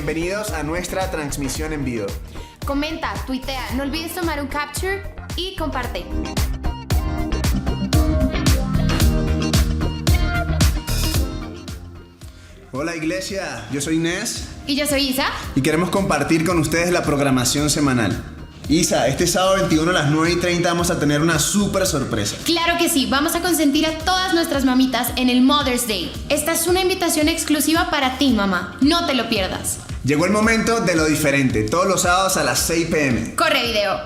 bienvenidos a nuestra transmisión en vivo. Comenta, tuitea, no olvides tomar un capture y comparte. Hola iglesia, yo soy Inés. Y yo soy Isa. Y queremos compartir con ustedes la programación semanal. Isa, este sábado 21 a las 9:30 vamos a tener una súper sorpresa. Claro que sí, vamos a consentir a todas nuestras mamitas en el Mother's Day. Esta es una invitación exclusiva para ti, mamá. No te lo pierdas. Llegó el momento de lo diferente, todos los sábados a las 6 p.m. Corre video.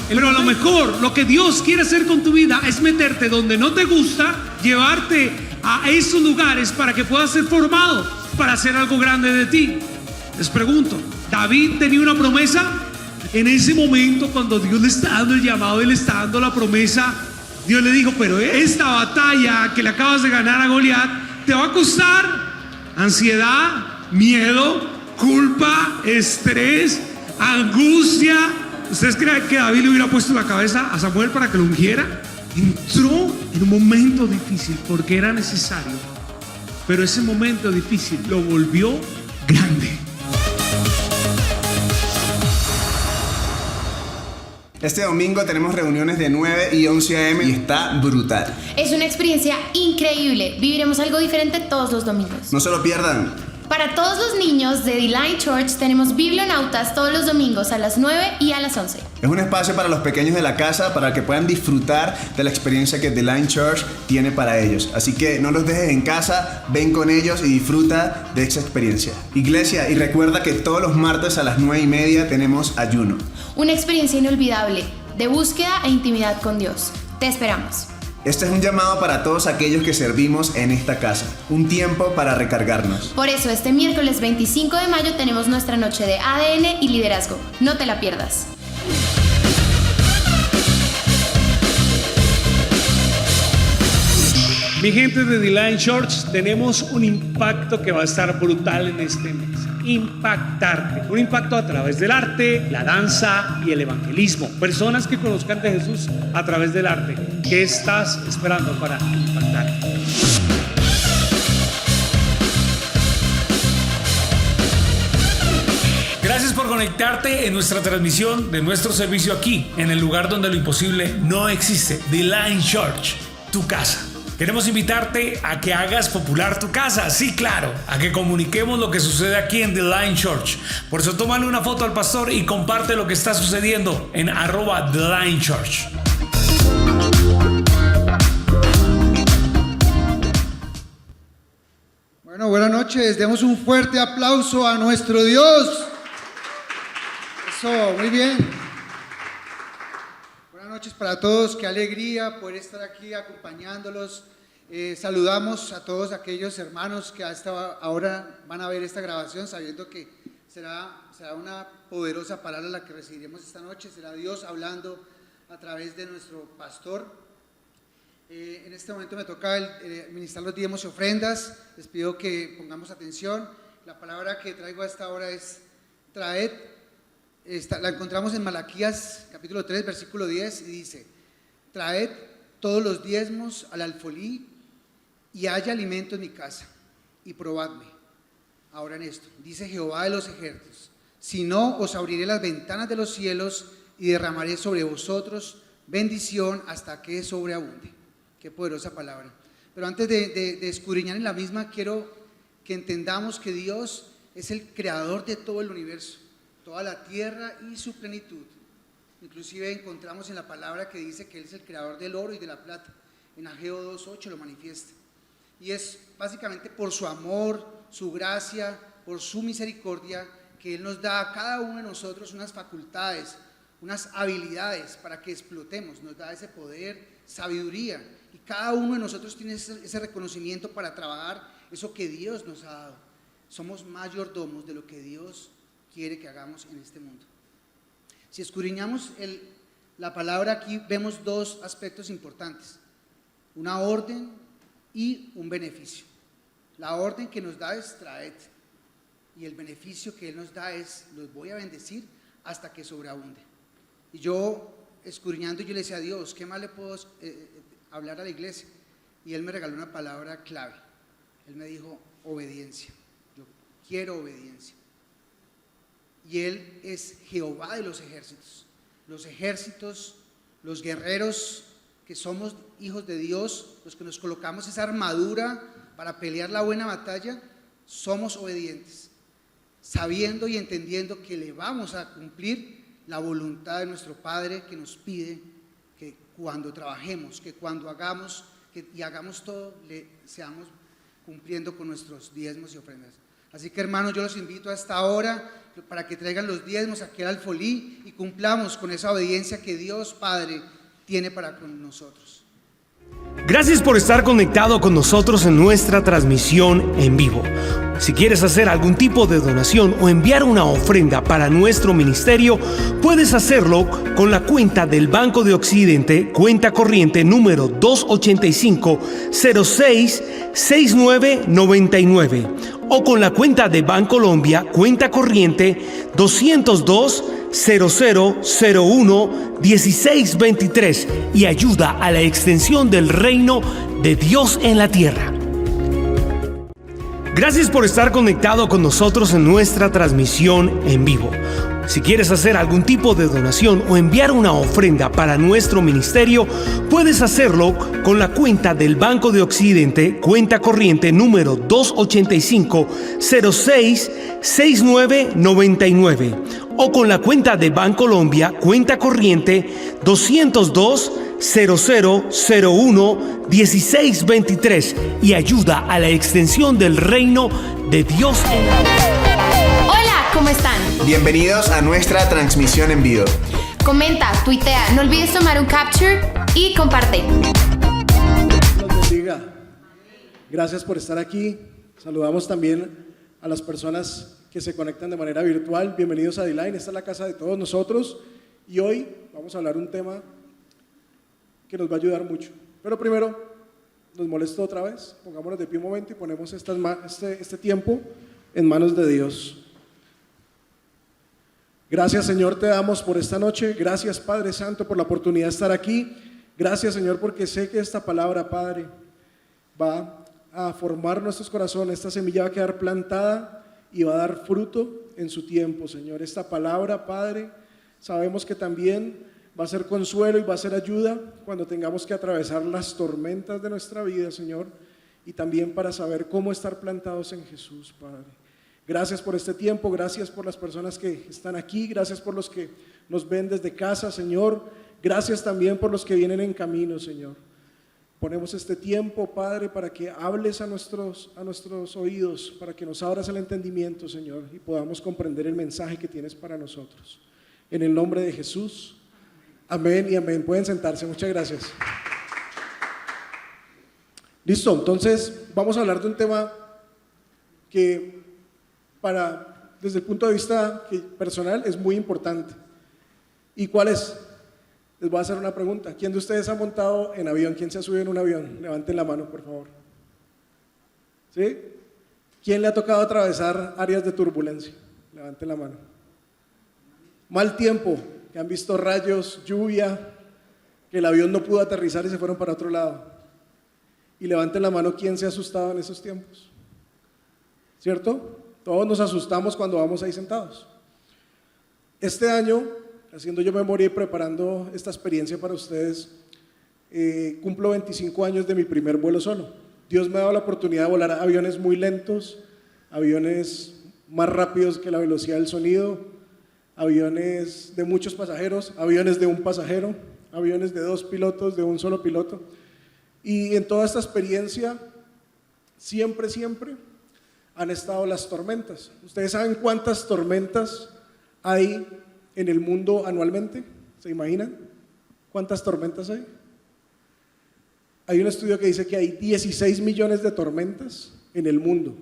Pero a lo mejor lo que Dios quiere hacer con tu vida es meterte donde no te gusta, llevarte a esos lugares para que puedas ser formado para hacer algo grande de ti. Les pregunto, ¿David tenía una promesa? En ese momento cuando Dios le está dando el llamado y le está dando la promesa, Dios le dijo, pero esta batalla que le acabas de ganar a Goliat te va a costar ansiedad, miedo, culpa, estrés, angustia. ¿Ustedes creen que David le hubiera puesto la cabeza a Samuel para que lo ungiera? Entró en un momento difícil porque era necesario, pero ese momento difícil lo volvió grande. Este domingo tenemos reuniones de 9 y 11 a.m. y está brutal. Es una experiencia increíble. Viviremos algo diferente todos los domingos. No se lo pierdan. Para todos los niños de The Line Church tenemos biblionautas todos los domingos a las 9 y a las 11. Es un espacio para los pequeños de la casa para que puedan disfrutar de la experiencia que The Line Church tiene para ellos. Así que no los dejes en casa, ven con ellos y disfruta de esa experiencia. Iglesia, y recuerda que todos los martes a las 9:30 tenemos ayuno. Una experiencia inolvidable de búsqueda e intimidad con Dios. Te esperamos. Este es un llamado para todos aquellos que servimos en esta casa. Un tiempo para recargarnos. Por eso este miércoles 25 de mayo tenemos nuestra noche de ADN y liderazgo. No te la pierdas. Mi gente de The Line Church, tenemos un impacto que va a estar brutal en este mes. Impactarte. Un impacto a través del arte, la danza y el evangelismo. Personas que conozcan de Jesús a través del arte. ¿Qué estás esperando para impactarte? Gracias por conectarte en nuestra transmisión de nuestro servicio aquí, en el lugar donde lo imposible no existe. The Line Church, tu casa. Queremos invitarte a que hagas popular tu casa, sí, claro, a que comuniquemos lo que sucede aquí en The Line Church. Por eso tómale una foto al pastor y comparte lo que está sucediendo en @TheLineChurch. Bueno, buenas noches, demos un fuerte aplauso a nuestro Dios. Eso, muy bien. Buenas noches para todos, qué alegría poder estar aquí acompañándolos. Saludamos a todos aquellos hermanos que ahora van a ver esta grabación, sabiendo que será una poderosa palabra la que recibiremos esta noche. Será Dios hablando a través de nuestro pastor. En este momento me toca ministrar los diezmos y ofrendas. Les pido que pongamos atención. La palabra que traigo a esta hora es traed. La encontramos en Malaquías capítulo 3 versículo 10 y dice: traed todos los diezmos al alfolí y haya alimento en mi casa y probadme ahora en esto, dice Jehová de los ejércitos, si no os abriré las ventanas de los cielos y derramaré sobre vosotros bendición hasta que sobreabunde. Qué poderosa palabra. Pero antes de escudriñar en la misma, quiero que entendamos que Dios es el creador de todo el universo, toda la tierra y su plenitud. Inclusive encontramos en la palabra que dice que Él es el creador del oro y de la plata. En Ageo 2:8 lo manifiesta. Y es básicamente por su amor, su gracia, por su misericordia, que Él nos da a cada uno de nosotros unas facultades, unas habilidades para que explotemos. Nos da ese poder, sabiduría. Y cada uno de nosotros tiene ese reconocimiento para trabajar eso que Dios nos ha dado. Somos mayordomos de lo que Dios quiere que hagamos en este mundo. Si escudriñamos la palabra aquí, vemos dos aspectos importantes: una orden y un beneficio. La orden que nos da es traed, y el beneficio que Él nos da es: los voy a bendecir hasta que sobreabunde. Y yo, escudriñando, yo le decía a Dios, ¿qué más le puedo hablar a la iglesia? Y Él me regaló una palabra clave. Él me dijo: obediencia. Yo quiero obediencia. Y Él es Jehová de los ejércitos. Los ejércitos, los guerreros que somos hijos de Dios, los que nos colocamos esa armadura para pelear la buena batalla, somos obedientes, sabiendo y entendiendo que le vamos a cumplir la voluntad de nuestro Padre, que nos pide que cuando trabajemos, que cuando hagamos y hagamos todo, le seamos cumpliendo con nuestros diezmos y ofrendas. Así que, hermanos, yo los invito a esta hora para que traigan los diezmos aquí al alfolí y cumplamos con esa obediencia que Dios Padre tiene para con nosotros. Gracias por estar conectado con nosotros en nuestra transmisión en vivo. Si quieres hacer algún tipo de donación o enviar una ofrenda para nuestro ministerio, puedes hacerlo con la cuenta del Banco de Occidente, cuenta corriente número 285-06-6999, o con la cuenta de Bancolombia, cuenta corriente 202-0001-1623, y ayuda a la extensión del reino de Dios en la tierra. Gracias por estar conectado con nosotros en nuestra transmisión en vivo. Si quieres hacer algún tipo de donación o enviar una ofrenda para nuestro ministerio, puedes hacerlo con la cuenta del Banco de Occidente, cuenta corriente número 285-06-6999, o con la cuenta de Bancolombia, cuenta corriente 202-0001-1623, y ayuda a la extensión del reino de Dios en la tierra. Hola, ¿cómo están? Bienvenidos a nuestra transmisión en vivo. Comenta, tuitea, no olvides tomar un capture y comparte. Dios bendiga. Gracias por estar aquí. Saludamos también a las personas que se conectan de manera virtual. Bienvenidos a D-Line. Esta es la casa de todos nosotros y hoy vamos a hablar un tema que nos va a ayudar mucho. Pero primero, nos molesto otra vez. Pongámonos de pie un momento y ponemos este tiempo en manos de Dios. Gracias, Señor, te damos por esta noche. Gracias, Padre Santo, por la oportunidad de estar aquí. Gracias, Señor, porque sé que esta palabra, Padre, va a formar nuestros corazones. Esta semilla va a quedar plantada y va a dar fruto en su tiempo, Señor. Esta palabra, Padre, sabemos que también va a ser consuelo y va a ser ayuda cuando tengamos que atravesar las tormentas de nuestra vida, Señor, y también para saber cómo estar plantados en Jesús, Padre. Gracias por este tiempo, gracias por las personas que están aquí, gracias por los que nos ven desde casa, Señor. Gracias también por los que vienen en camino, Señor. Ponemos este tiempo, Padre, para que hables a nuestros oídos, para que nos abras el entendimiento, Señor, y podamos comprender el mensaje que tienes para nosotros. En el nombre de Jesús, amén y amén. Pueden sentarse, muchas gracias. Listo, entonces vamos a hablar de un tema que desde el punto de vista personal es muy importante. ¿Y cuál es? Les voy a hacer una pregunta. ¿Quién de ustedes ha montado en avión? ¿Quién se ha subido en un avión? Levanten la mano, por favor. ¿Sí? ¿Quién le ha tocado atravesar áreas de turbulencia? Levanten la mano. Mal tiempo, que han visto rayos, lluvia, que el avión no pudo aterrizar y se fueron para otro lado. Y levanten la mano, ¿quién se ha asustado en esos tiempos? ¿Cierto? Todos nos asustamos cuando vamos ahí sentados. Este año, haciendo yo memoria y preparando esta experiencia para ustedes, cumplo 25 años de mi primer vuelo solo. Dios me ha dado la oportunidad de volar aviones muy lentos, aviones más rápidos que la velocidad del sonido, aviones de muchos pasajeros, aviones de un pasajero, aviones de 2 pilotos, de un solo piloto. Y en toda esta experiencia, siempre han estado las tormentas. ¿Ustedes saben cuántas tormentas hay en el mundo anualmente? ¿Se imaginan cuántas tormentas hay? Hay un estudio que dice que hay 16 millones de tormentas en el mundo,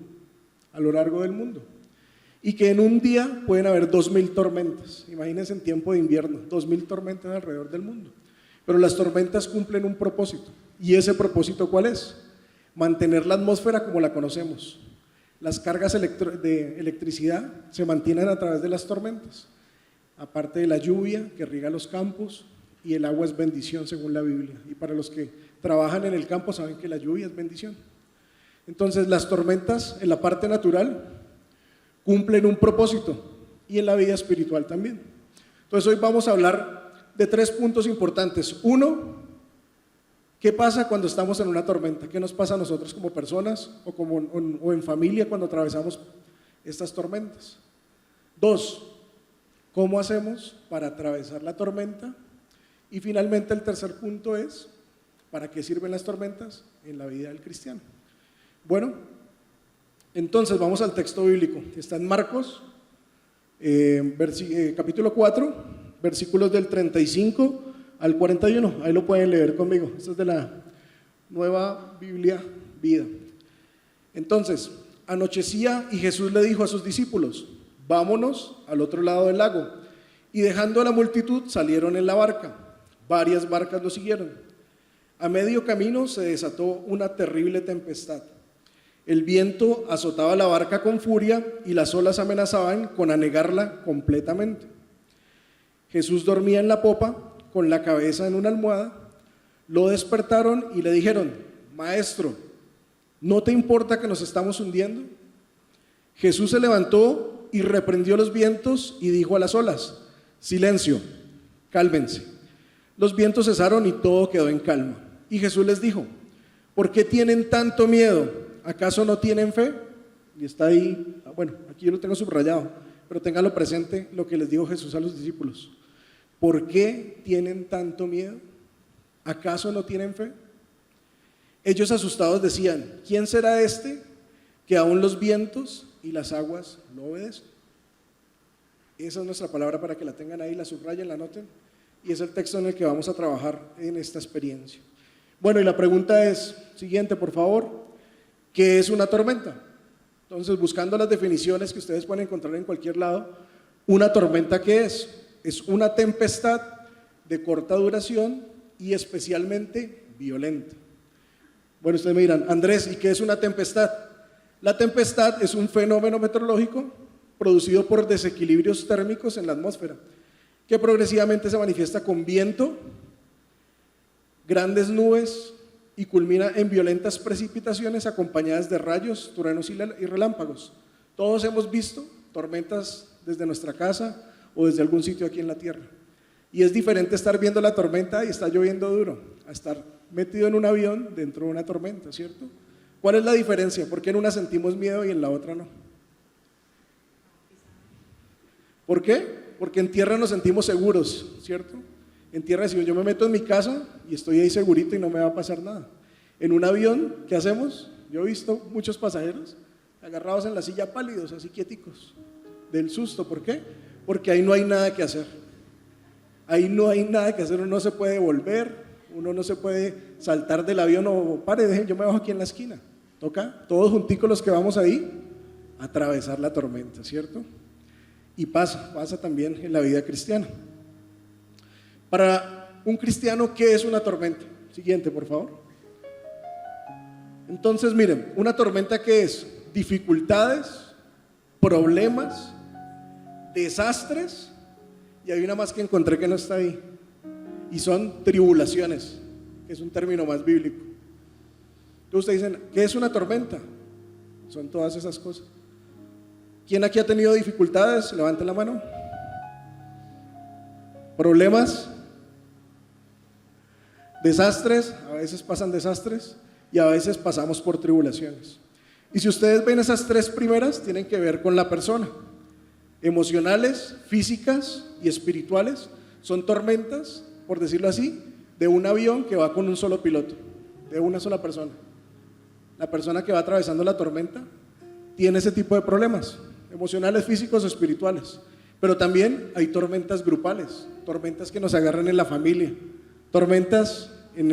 a lo largo del mundo, y que en un día pueden haber 2.000 tormentas. Imagínense en tiempo de invierno, 2.000 tormentas alrededor del mundo. Pero las tormentas cumplen un propósito. ¿Y ese propósito cuál es? Mantener la atmósfera como la conocemos. Las cargas de electricidad se mantienen a través de las tormentas, aparte de la lluvia que riega los campos, y el agua es bendición según la Biblia. Y para los que trabajan en el campo saben que la lluvia es bendición. Entonces las tormentas en la parte natural cumplen un propósito y en la vida espiritual también. Entonces hoy vamos a hablar de 3 puntos importantes. 1, ¿qué pasa cuando estamos en una tormenta? ¿Qué nos pasa a nosotros como personas o en familia cuando atravesamos estas tormentas? 2, ¿cómo hacemos para atravesar la tormenta? Y finalmente el tercer punto es, ¿para qué sirven las tormentas en la vida del cristiano? Bueno, entonces vamos al texto bíblico. Está en Marcos, capítulo 4, versículos del 35 al 41. Ahí lo pueden leer conmigo. Esto es de la Nueva Biblia Vida. Entonces, anochecía y Jesús le dijo a sus discípulos: vámonos al otro lado del lago. Y dejando a la multitud salieron en la barca. Varias barcas lo siguieron. A medio camino se desató una terrible tempestad. El viento azotaba la barca con furia y las olas amenazaban con anegarla completamente. Jesús dormía en la popa con la cabeza en una almohada. Lo despertaron y le dijeron: Maestro, ¿no te importa que nos estamos hundiendo? Jesús se levantó y reprendió los vientos y dijo a las olas: silencio, cálmense. Los vientos cesaron y todo quedó en calma. Y Jesús les dijo: ¿por qué tienen tanto miedo? ¿Acaso no tienen fe? Y está ahí, bueno, aquí yo lo tengo subrayado, pero ténganlo presente lo que les dijo Jesús a los discípulos. ¿Por qué tienen tanto miedo? ¿Acaso no tienen fe? Ellos asustados decían: ¿quién será este que aún los vientos y las aguas lo obedecen? Esa es nuestra palabra para que la tengan ahí, la subrayen, la anoten, y es el texto en el que vamos a trabajar en esta experiencia. Bueno, y la pregunta es, siguiente por favor, ¿qué es una tormenta? Entonces, buscando las definiciones que ustedes pueden encontrar en cualquier lado, ¿una tormenta qué es? Es una tempestad de corta duración y especialmente violenta. Bueno, ustedes me dirán: Andrés, ¿y qué es una tempestad? La tempestad es un fenómeno meteorológico producido por desequilibrios térmicos en la atmósfera, que progresivamente se manifiesta con viento, grandes nubes y culmina en violentas precipitaciones acompañadas de rayos, truenos y relámpagos. Todos hemos visto tormentas desde nuestra casa o desde algún sitio aquí en la tierra. Y es diferente estar viendo la tormenta y está lloviendo duro, a estar metido en un avión dentro de una tormenta, ¿cierto? ¿Cuál es la diferencia? ¿Por qué en una sentimos miedo y en la otra no? ¿Por qué? Porque en tierra nos sentimos seguros, ¿cierto? En tierra decimos: yo me meto en mi casa y estoy ahí segurito y no me va a pasar nada. En un avión, ¿qué hacemos? Yo he visto muchos pasajeros agarrados en la silla pálidos, así quieticos, del susto. ¿Por qué? Porque ahí no hay nada que hacer. Ahí no hay nada que hacer, uno no se puede volver, uno no se puede saltar del avión o pare, dejen, yo me bajo aquí en la esquina. Toca todos junticos los que vamos ahí a atravesar la tormenta, ¿cierto? Y pasa también en la vida cristiana. Para un cristiano, ¿qué es una tormenta? Siguiente, por favor. Entonces, miren, una tormenta, ¿qué es? Dificultades, problemas, desastres, y hay una más que encontré que no está ahí, y son tribulaciones, que es un término más bíblico. Entonces ustedes dicen: ¿qué es una tormenta? Son todas esas cosas. ¿Quién aquí ha tenido dificultades? Levanten la mano. ¿Problemas? ¿Desastres? A veces pasan desastres y a veces pasamos por tribulaciones. Y si ustedes ven esas 3 primeras, tienen que ver con la persona. Emocionales, físicas y espirituales. Son tormentas, por decirlo así, de un avión que va con un solo piloto, de una sola persona. La persona que va atravesando la tormenta tiene ese tipo de problemas, emocionales, físicos o espirituales. Pero también hay tormentas grupales, tormentas que nos agarran en la familia, tormentas en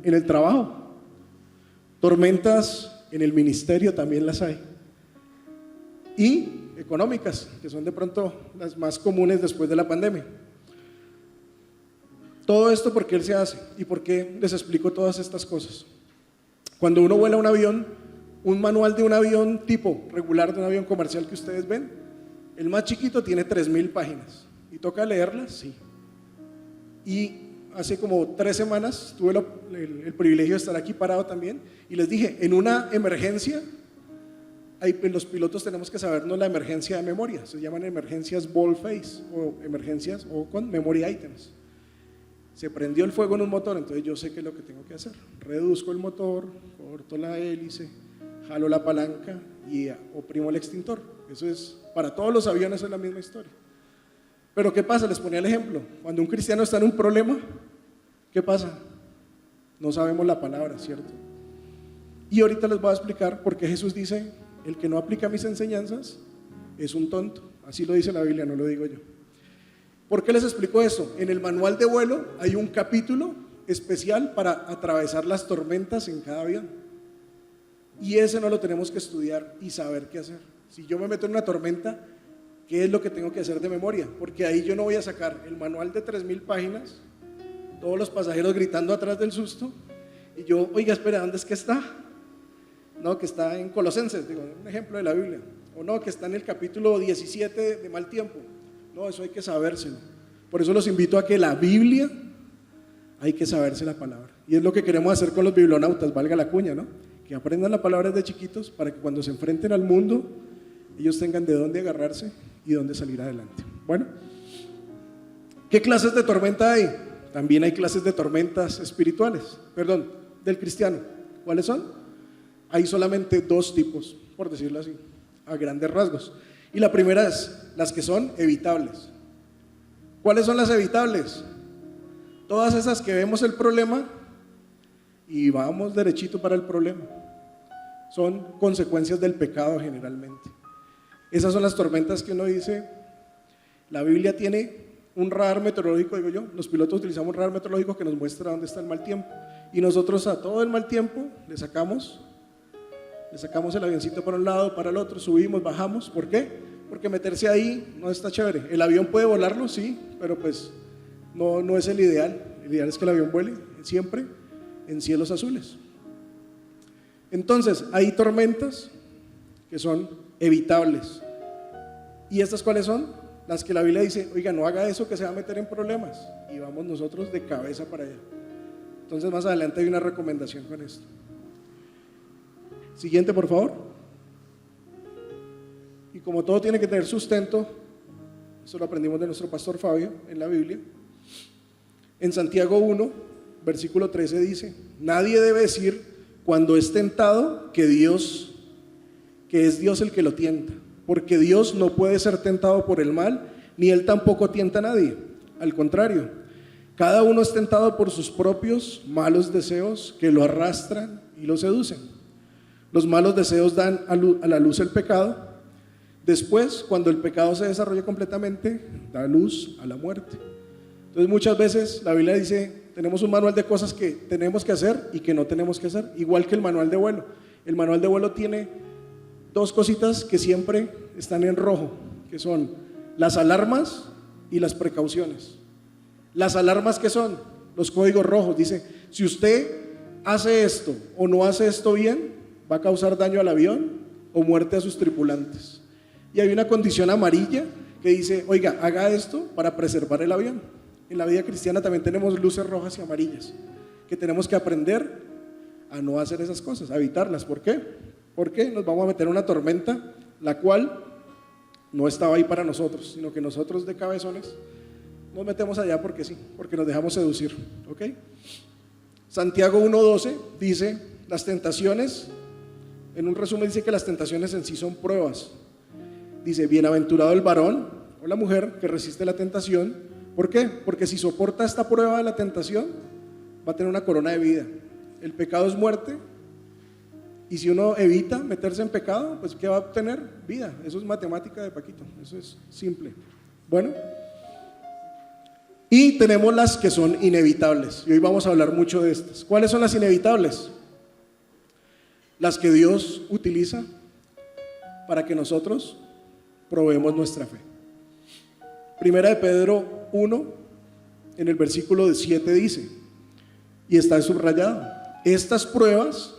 el trabajo, tormentas en el ministerio, también las hay. Y económicas, que son de pronto las más comunes después de la pandemia. Todo esto, ¿por qué se hace? ¿Y por qué les explico todas estas cosas? Cuando uno vuela un avión, un manual de un avión tipo regular, de un avión comercial que ustedes ven, el más chiquito tiene 3000 páginas. ¿Y toca leerlas? Sí. Y hace como 3 semanas, tuve el privilegio de estar aquí parado también, y les dije, en una emergencia, los pilotos tenemos que sabernos la emergencia de memoria, se llaman emergencias ball phase, o emergencias o con memory items. Se prendió el fuego en un motor, entonces yo sé qué es lo que tengo que hacer. Reduzco el motor, corto la hélice, jalo la palanca y oprimo el extintor. Eso es, para todos los aviones es la misma historia. Pero ¿qué pasa? Les ponía el ejemplo. Cuando un cristiano está en un problema, ¿qué pasa? No sabemos la palabra, ¿cierto? Y ahorita les voy a explicar por qué Jesús dice, el que no aplica mis enseñanzas es un tonto. Así lo dice la Biblia, no lo digo yo. ¿Por qué les explico eso? En el manual de vuelo hay un capítulo especial para atravesar las tormentas en cada avión. Y ese no lo tenemos que estudiar y saber qué hacer. Si yo me meto en una tormenta, ¿qué es lo que tengo que hacer de memoria? Porque ahí yo no voy a sacar el manual de 3000 páginas, todos los pasajeros gritando atrás del susto, y yo, oiga, espera, ¿dónde es que está? No, que está en Colosenses, digo, un ejemplo de la Biblia. O no, que está en el capítulo 17 de mal tiempo. No, eso hay que sabérselo. Por eso los invito a que la Biblia hay que saberse la palabra. Y es lo que queremos hacer con los biblionautas, valga la cuña, ¿no? Que aprendan la palabra desde chiquitos para que cuando se enfrenten al mundo, ellos tengan de dónde agarrarse y dónde salir adelante. Bueno, ¿qué clases de tormenta hay? También hay clases de tormentas espirituales, perdón, del cristiano. ¿Cuáles son? Hay solamente 2 tipos, por decirlo así, a grandes rasgos. Y la primera es las que son evitables. ¿Cuáles son las evitables? Todas esas que vemos el problema y vamos derechito para el problema. Son consecuencias del pecado generalmente. Esas son las tormentas que uno dice, la Biblia tiene un radar meteorológico, digo yo, los pilotos utilizamos un radar meteorológico que nos muestra dónde está el mal tiempo. Y nosotros a todo el mal tiempo le sacamos el avioncito para un lado, para el otro, subimos, bajamos. ¿Por qué? Porque meterse ahí no está chévere. El avión puede volarlo, sí, pero pues no es el ideal. El ideal es que el avión vuele siempre en cielos azules. Entonces, hay tormentas que son evitables. ¿Y estas cuáles son? Las que la Biblia dice, oiga, no haga eso que se va a meter en problemas. Y vamos nosotros de cabeza para allá. Entonces, más adelante hay una recomendación con esto. Siguiente, por favor. Y como todo tiene que tener sustento, eso lo aprendimos de nuestro pastor Fabio en la Biblia. En Santiago 1, versículo 13 dice, nadie debe decir cuando es tentado que es Dios el que lo tienta, porque Dios no puede ser tentado por el mal, ni Él tampoco tienta a nadie. Al contrario, cada uno es tentado por sus propios malos deseos que lo arrastran y lo seducen. Los malos deseos dan a la luz el pecado. Después, cuando el pecado se desarrolla completamente, da luz a la muerte. Entonces muchas veces la Biblia dice, tenemos un manual de cosas que tenemos que hacer y que no tenemos que hacer, igual que el manual de vuelo. El manual de vuelo tiene 2 cositas que siempre están en rojo, que son las alarmas y las precauciones. Las alarmas, ¿qué son? Los códigos rojos. Dice, si usted hace esto o no hace esto bien, va a causar daño al avión o muerte a sus tripulantes. Y hay una condición amarilla que dice, oiga, haga esto para preservar el avión. En la vida cristiana también tenemos luces rojas y amarillas, que tenemos que aprender a no hacer esas cosas, a evitarlas. ¿Por qué? Porque nos vamos a meter en una tormenta, la cual no estaba ahí para nosotros, sino que nosotros de cabezones nos metemos allá porque sí, porque nos dejamos seducir. ¿Ok? Santiago 1:12 dice, las tentaciones, en un resumen dice que las tentaciones en sí son pruebas. Dice, bienaventurado el varón o la mujer que resiste la tentación. ¿Por qué? Porque si soporta esta prueba de la tentación, va a tener una corona de vida. El pecado es muerte, y si uno evita meterse en pecado, pues ¿qué va a obtener? Vida. Eso es matemática de Paquito, eso es simple. Bueno, y tenemos las que son inevitables, y hoy vamos a hablar mucho de estas. ¿Cuáles son las inevitables? Las que Dios utiliza para que nosotros probemos nuestra fe. Primera de Pedro 1, en el versículo 7 dice, y está subrayado, estas pruebas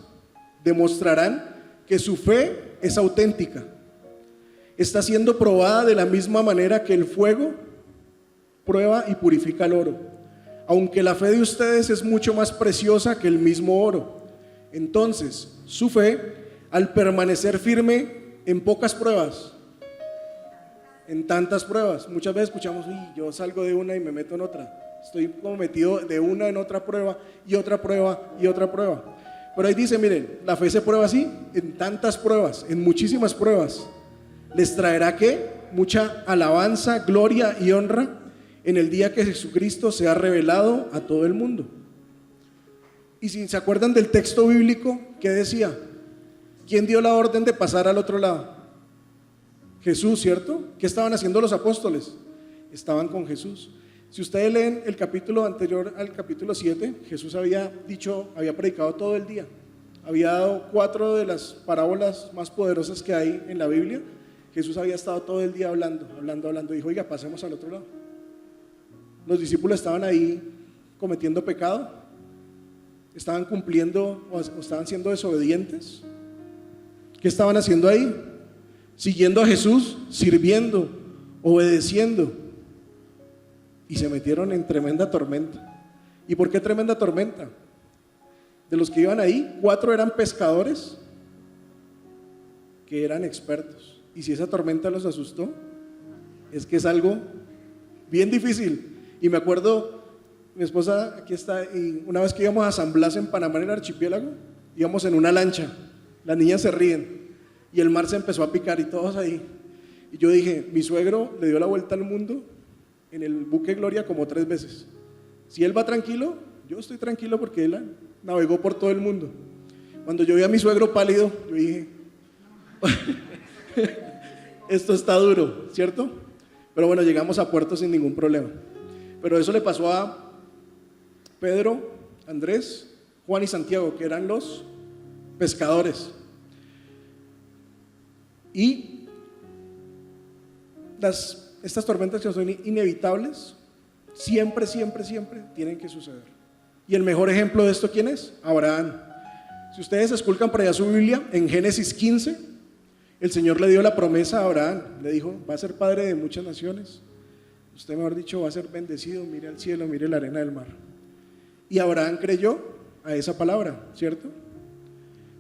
demostrarán que su fe es auténtica. Está siendo probada de la misma manera que el fuego prueba y purifica el oro. aunque la fe de ustedes es mucho más preciosa que el mismo oro. Entonces, su fe, al permanecer firme en pocas pruebas, en tantas pruebas, muchas veces escuchamos, uy, yo salgo de una y me meto en otra, estoy como metido de una en otra prueba y otra prueba y otra prueba. Pero ahí dice, miren, la fe se prueba así, en tantas pruebas, en muchísimas pruebas. Les traerá ¿qué? Mucha alabanza, gloria y honra en el día que Jesucristo sea revelado a todo el mundo. Y si se acuerdan del texto bíblico, ¿qué decía? ¿Quién dio la orden de pasar al otro lado? Jesús, ¿cierto? ¿Qué estaban haciendo los apóstoles? Estaban con Jesús. Si ustedes leen el capítulo anterior al capítulo 7, Jesús había predicado todo el día. Había dado 4 de las parábolas más poderosas que hay en la Biblia. Jesús había estado todo el día hablando. Dijo, oiga, pasemos al otro lado. Los discípulos estaban ahí cometiendo pecado, estaban cumpliendo o estaban siendo desobedientes. ¿Qué estaban haciendo ahí? Siguiendo a Jesús, sirviendo, obedeciendo. Y se metieron en tremenda tormenta. ¿Y por qué tremenda tormenta? De los que iban ahí, 4 eran pescadores que eran expertos. Y si esa tormenta los asustó, es que es algo bien difícil. Y me acuerdo, mi esposa aquí está, y una vez que íbamos a San Blas en Panamá, en el archipiélago, íbamos en una lancha, las niñas se ríen y el mar se empezó a picar y todos ahí. Y yo dije, mi suegro le dio la vuelta al mundo en el buque Gloria como 3 veces. Si él va tranquilo, yo estoy tranquilo porque él navegó por todo el mundo. Cuando yo vi a mi suegro pálido, yo dije, esto está duro, ¿cierto? Pero bueno, llegamos a puerto sin ningún problema. Pero eso le pasó a Pedro, Andrés, Juan y Santiago, que eran los pescadores. Y estas tormentas que son inevitables, siempre tienen que suceder. Y el mejor ejemplo de esto, ¿quién es? Abraham. Si ustedes esculcan por allá su Biblia, en Génesis 15, el Señor le dio la promesa a Abraham. Le dijo, va a ser padre de muchas naciones. Usted, mejor dicho, va a ser bendecido, mire al cielo, mire la arena del mar. Y Abraham creyó a esa palabra, ¿cierto?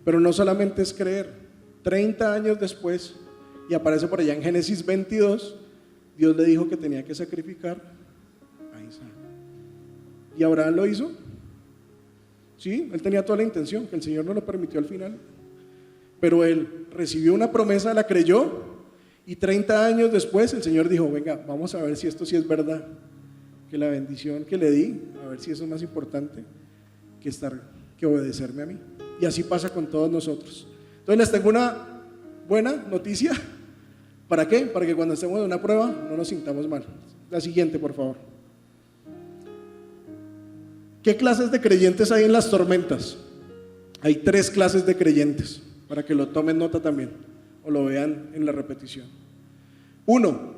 Pero no solamente es creer. 30 años después, y aparece por allá en Génesis 22, Dios le dijo que tenía que sacrificar a Isaac. ¿Y Abraham lo hizo? Sí, él tenía toda la intención, que el Señor no lo permitió al final. Pero él recibió una promesa, la creyó, y 30 años después el Señor dijo, venga, vamos a ver si esto sí es verdad, que la bendición que le di, a ver si eso es más importante que obedecerme a mí. Y así pasa con todos nosotros. Entonces les tengo una buena noticia. ¿Para qué? Para que cuando estemos en una prueba no nos sintamos mal. La siguiente, por favor. ¿Qué clases de creyentes hay en las tormentas? Hay 3 clases de creyentes, para que lo tomen nota también, o lo vean en la repetición. 1,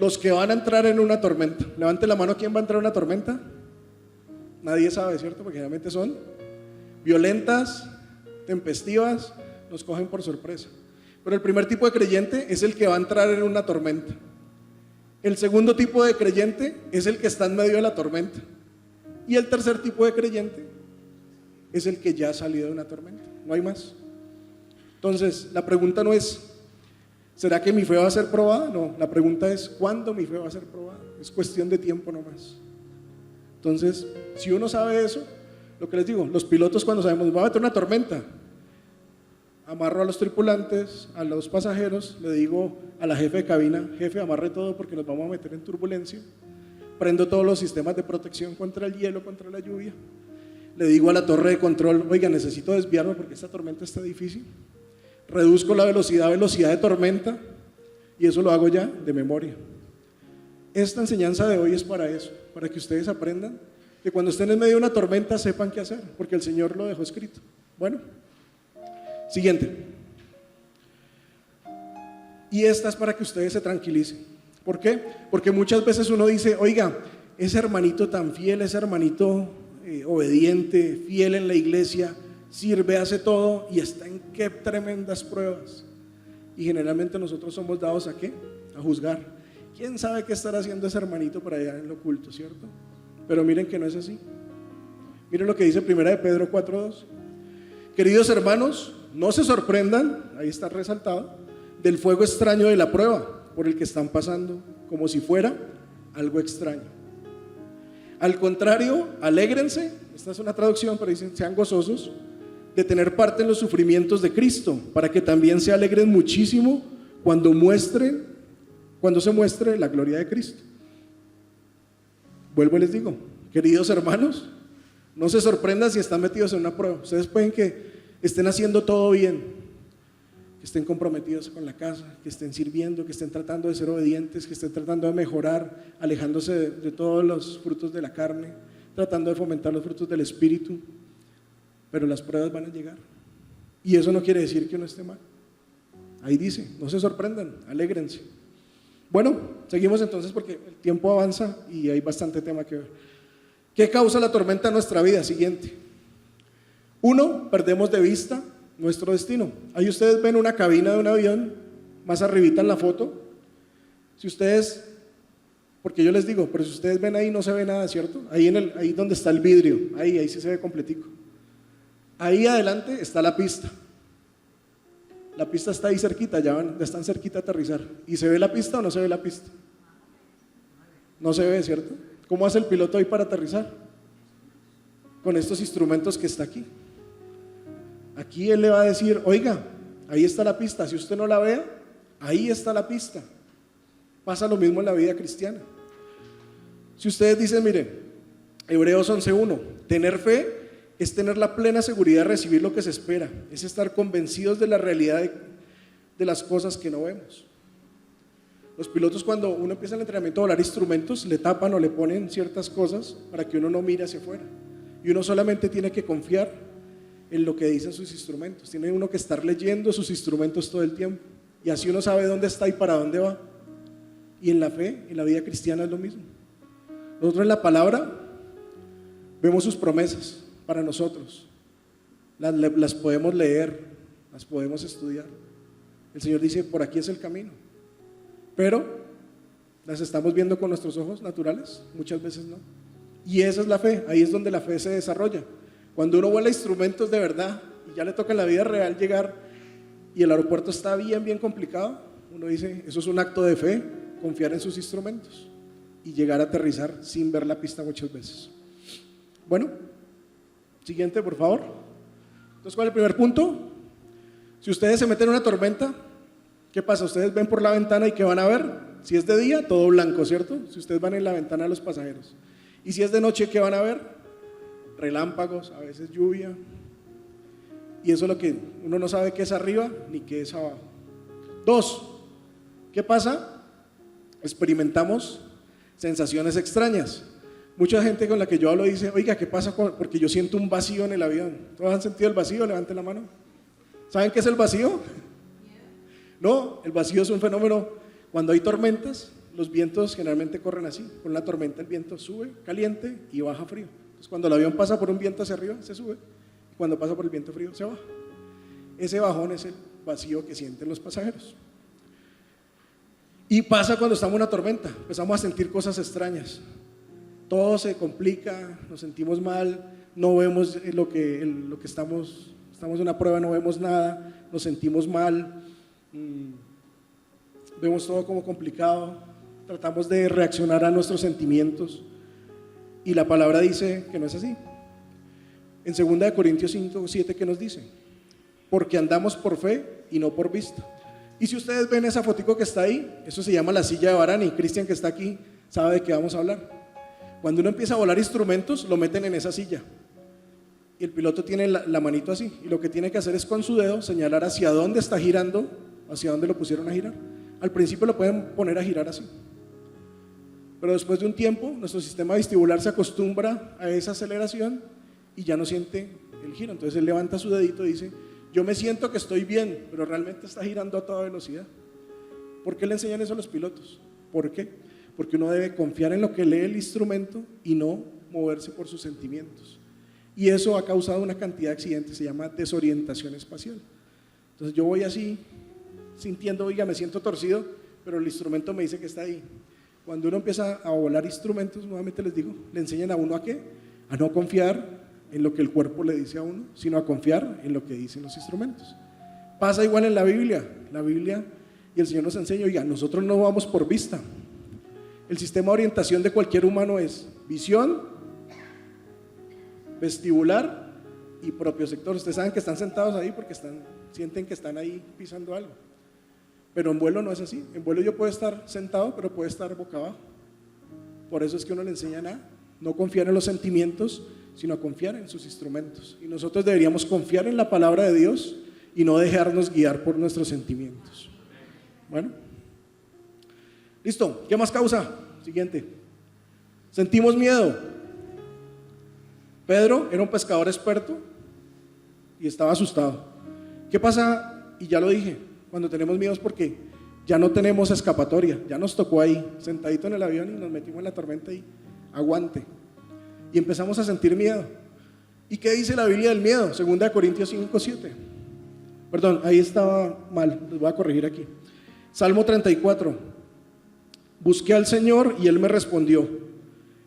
los que van a entrar en una tormenta. Levante la mano, ¿quién va a entrar en una tormenta? Nadie sabe, ¿cierto? Porque generalmente son violentas, tempestivas, nos cogen por sorpresa. Pero el primer tipo de creyente es el que va a entrar en una tormenta. El segundo tipo de creyente es el que está en medio de la tormenta. Y el tercer tipo de creyente es el que ya ha salido de una tormenta. No hay más. Entonces, la pregunta no es, ¿será que mi fe va a ser probada? No, la pregunta es, ¿cuándo mi fe va a ser probada? Es cuestión de tiempo nomás. Entonces, si uno sabe eso, lo que les digo, los pilotos cuando sabemos, va a meter una tormenta, amarro a los tripulantes, a los pasajeros, le digo a la jefe de cabina, jefe, amarre todo porque nos vamos a meter en turbulencia, prendo todos los sistemas de protección contra el hielo, contra la lluvia, le digo a la torre de control, oiga, necesito desviarme porque esta tormenta está difícil, reduzco la velocidad de tormenta, y eso lo hago ya de memoria. Esta enseñanza de hoy es para eso, para que ustedes aprendan que cuando estén en medio de una tormenta sepan qué hacer, porque el Señor lo dejó escrito. Bueno, siguiente. Y esta es para que ustedes se tranquilicen. ¿Por qué? Porque muchas veces uno dice, oiga, ese hermanito tan fiel, ese hermanito obediente, fiel en la iglesia, sirve, hace todo y está en qué tremendas pruebas. Y generalmente nosotros somos dados ¿a qué? A juzgar. ¿Quién sabe qué estará haciendo ese hermanito por allá en lo oculto, cierto? Pero miren que no es así. Miren lo que dice 1 de Pedro 4:2. Queridos hermanos, no se sorprendan, ahí está resaltado, del fuego extraño de la prueba por el que están pasando, como si fuera algo extraño. Al contrario, alégrense, esta es una traducción, pero dicen, sean gozosos de tener parte en los sufrimientos de Cristo, para que también se alegren muchísimo cuando se muestre la gloria de Cristo. Vuelvo y les digo, queridos hermanos, no se sorprendan si están metidos en una prueba. Ustedes pueden que estén haciendo todo bien, que estén comprometidos con la casa, que estén sirviendo, que estén tratando de ser obedientes, que estén tratando de mejorar, alejándose de todos los frutos de la carne, tratando de fomentar los frutos del Espíritu, pero las pruebas van a llegar. Y eso no quiere decir que uno esté mal. Ahí dice, no se sorprendan, alégrense. Bueno, seguimos entonces porque el tiempo avanza y hay bastante tema que ver. ¿Qué causa la tormenta en nuestra vida? Siguiente. 1, perdemos de vista nuestro destino. Ahí ustedes ven una cabina de un avión, más arribita en la foto. Si ustedes, porque yo les digo, pero si ustedes ven ahí no se ve nada, ¿cierto? Ahí donde está el vidrio, ahí sí se ve completico. Ahí adelante está la pista. La pista está ahí cerquita, ya están cerquita a aterrizar. ¿Y se ve la pista o no se ve la pista? No se ve, ¿cierto? ¿Cómo hace el piloto ahí para aterrizar? Con estos instrumentos que está aquí. Aquí él le va a decir, oiga, ahí está la pista, si usted no la vea, ahí está la pista. Pasa lo mismo en la vida cristiana. Si ustedes dicen, miren, Hebreos 11:1, tener fe es tener la plena seguridad de recibir lo que se espera, es estar convencidos de la realidad de las cosas que no vemos. Los pilotos, cuando uno empieza el entrenamiento a volar instrumentos, le tapan o le ponen ciertas cosas para que uno no mire hacia afuera, y uno solamente tiene que confiar en lo que dicen sus instrumentos. Tiene uno que estar leyendo sus instrumentos todo el tiempo, y así uno sabe dónde está y para dónde va. Y en la fe, en la vida cristiana es lo mismo. Nosotros en la palabra vemos sus promesas para nosotros, las podemos leer, las podemos estudiar. El Señor dice, por aquí es el camino, pero las estamos viendo con nuestros ojos naturales, muchas veces no. Y esa es la fe, ahí es donde la fe se desarrolla. Cuando uno vuela instrumentos de verdad y ya le toca en la vida real llegar y el aeropuerto está bien complicado, uno dice, eso es un acto de fe, confiar en sus instrumentos y llegar a aterrizar sin ver la pista muchas veces. Bueno, siguiente por favor. Entonces, ¿cuál es el primer punto? Si ustedes se meten en una tormenta, ¿qué pasa? Ustedes ven por la ventana y ¿qué van a ver? Si es de día, todo blanco, ¿cierto? Si ustedes van en la ventana de los pasajeros. Y si es de noche, ¿qué van a ver? Relámpagos, a veces lluvia. Y eso es lo que uno no sabe qué es arriba ni qué es abajo. 2, ¿qué pasa? Experimentamos sensaciones extrañas. Mucha gente con la que yo hablo dice, oiga, ¿qué pasa? Porque yo siento un vacío en el avión. ¿Todos han sentido el vacío? Levanten la mano. ¿Saben qué es el vacío? No, el vacío es un fenómeno. Cuando hay tormentas, los vientos generalmente corren así. Con la tormenta el viento sube caliente y baja frío. Entonces, cuando el avión pasa por un viento hacia arriba, se sube. Y cuando pasa por el viento frío, se baja. Ese bajón es el vacío que sienten los pasajeros. Y pasa cuando estamos en una tormenta. Empezamos a sentir cosas extrañas. Todo se complica, nos sentimos mal, no vemos lo que estamos en una prueba, no vemos nada, nos sentimos mal, vemos todo como complicado, tratamos de reaccionar a nuestros sentimientos y la palabra dice que no es así. En 2 Corintios 5:7, ¿qué nos dice? Porque andamos por fe y no por vista. Y si ustedes ven esa fotico que está ahí, eso se llama la silla de Barani. Cristian, que está aquí, sabe de qué vamos a hablar. Cuando uno empieza a volar instrumentos, lo meten en esa silla y el piloto tiene la manito así, y lo que tiene que hacer es con su dedo señalar hacia dónde está girando, hacia dónde lo pusieron a girar. Al principio lo pueden poner a girar así, pero después de un tiempo nuestro sistema vestibular se acostumbra a esa aceleración y ya no siente el giro. Entonces él levanta su dedito y dice, yo me siento que estoy bien, pero realmente está girando a toda velocidad. ¿Por qué le enseñan eso a los pilotos? ¿Por qué? Porque uno debe confiar en lo que lee el instrumento y no moverse por sus sentimientos. Y eso ha causado una cantidad de accidentes, se llama desorientación espacial. Entonces yo voy así, sintiendo, oiga, me siento torcido, pero el instrumento me dice que está ahí. cuando uno empieza a volar instrumentos, nuevamente les digo, le enseñan a uno a qué, a no confiar en lo que el cuerpo le dice a uno, sino a confiar en lo que dicen los instrumentos. Pasa igual en la Biblia y el Señor nos enseña, oiga, nosotros no vamos por vista. El sistema de orientación de cualquier humano es visión, vestibular y propioceptor. Ustedes saben que están sentados ahí porque sienten que están ahí pisando algo. Pero en vuelo no es así. En vuelo yo puedo estar sentado, pero puedo estar boca abajo. Por eso es que uno le enseña a no confiar en los sentimientos, sino a confiar en sus instrumentos. Y nosotros deberíamos confiar en la palabra de Dios y no dejarnos guiar por nuestros sentimientos. Bueno, listo. ¿Qué más causa? Siguiente. Sentimos miedo. Pedro era un pescador experto y estaba asustado. ¿Qué pasa? Y ya lo dije, cuando tenemos miedo es porque ya no tenemos escapatoria, ya nos tocó ahí, sentadito en el avión y nos metimos en la tormenta y aguante. Y empezamos a sentir miedo. ¿Y qué dice la Biblia del miedo? 2 Corintios 5:7. Perdón, ahí estaba mal, les voy a corregir aquí. Salmo 34. Busqué al Señor y Él me respondió,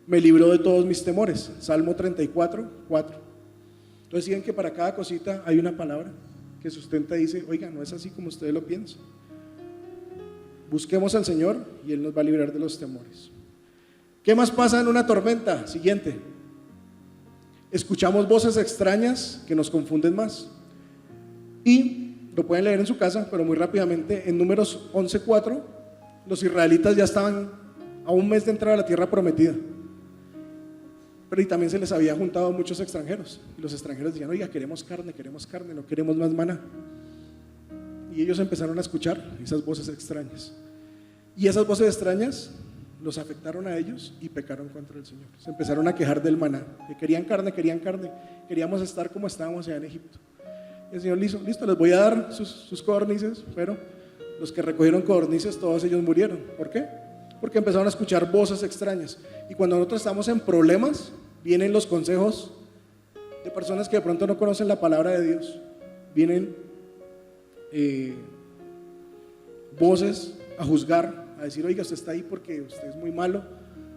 me libró de todos mis temores. Salmo 34:4. Entonces siguen que para cada cosita hay una palabra que sustenta y dice, oiga, no es así como ustedes lo piensan. Busquemos al Señor y Él nos va a librar de los temores. ¿Qué más pasa en una tormenta? Siguiente. Escuchamos voces extrañas que nos confunden más. Y lo pueden leer en su casa, pero muy rápidamente, en Números 11:4, los israelitas ya estaban a un mes de entrar a la tierra prometida. Pero y también se les había juntado muchos extranjeros. Y los extranjeros decían, oiga, queremos carne, no queremos más maná. Y ellos empezaron a escuchar esas voces extrañas. Y esas voces extrañas los afectaron a ellos y pecaron contra el Señor. Se empezaron a quejar del maná, que querían carne, queríamos estar como estábamos allá en Egipto. Y el Señor listo, les voy a dar sus codornices, pero los que recogieron codornices, todos ellos murieron. ¿Por qué? Porque empezaron a escuchar voces extrañas. Y cuando nosotros estamos en problemas, vienen los consejos de personas que de pronto no conocen la palabra de Dios. Vienen voces a juzgar, a decir, oiga, usted está ahí porque usted es muy malo,